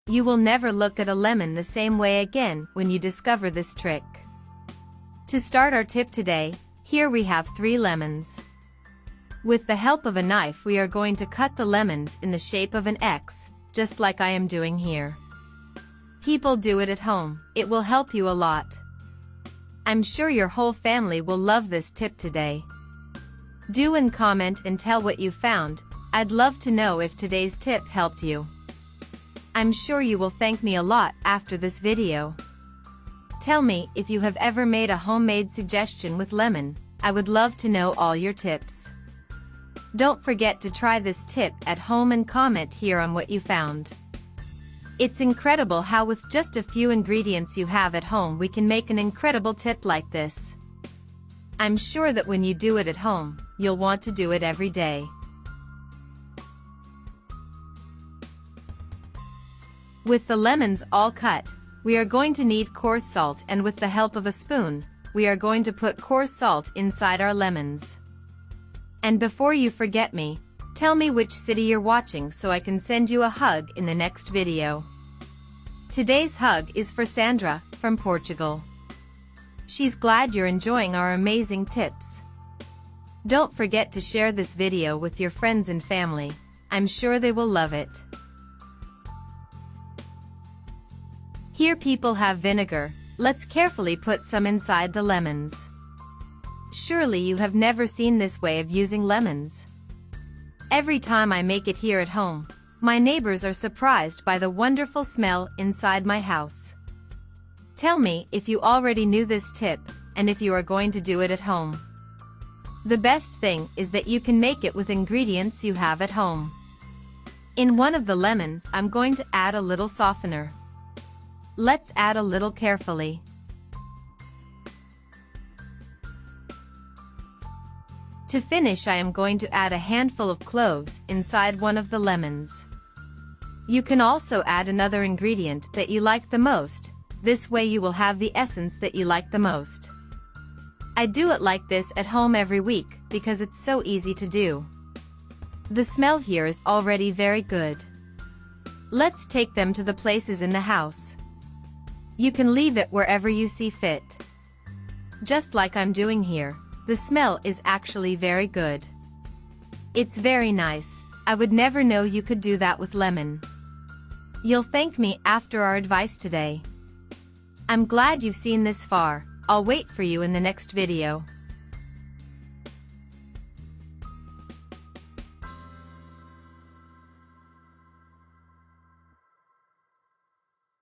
You will never look at a lemon the same way again when you discover this trick. To start our tip today, here we have 3 lemons. With the help of a knife we are going to cut the lemons in the shape of an X, just like I am doing here. People do it at home, it will help you a lot. I'm sure your whole family will love this tip today. Do and comment and tell what you found. I'd love to know if today's tip helped you. I'm sure you will thank me a lot after this video. Tell me if you have ever made a homemade suggestion with lemon. I would love to know all your tips. Don't forget to try this tip at home and comment here on what you found. It's incredible how with just a few ingredients you have at home we can make an incredible tip like this. I'm sure that when you do it at home, you'll want to do it every day. With the lemons all cut, we are going to need coarse salt, and with the help of a spoon, we are going to put coarse salt inside our lemons. And before you forget me, tell me which city you're watching so I can send you a hug in the next video. Today's hug is for Sandra, from Portugal. She's glad you're enjoying our amazing tips. Don't forget to share this video with your friends and family. I'm sure they will love it. Here people have vinegar. Let's carefully put some inside the lemons. Surely you have never seen this way of using lemons. Every time I make it here at home, my neighbors are surprised by the wonderful smell inside my house. Tell me if you already knew this tip, and if you are going to do it at home. The best thing is that you can make it with ingredients you have at home. In one of the lemons, I'm going to add a little softener. Let's add a little carefully. To finish, I am going to add a handful of cloves inside one of the lemons. You can also add another ingredient that you like the most. This way you will have the essence that you like the most. I do it like this at home every week because it's so easy to do. The smell here is already very good. Let's take them to the places in the house. You can leave it wherever you see fit. Just like I'm doing here. The smell is actually very good. It's very nice. I would never know you could do that with lemon. You'll thank me after our advice today. I'm glad you've seen this far. I'll wait for you in the next video.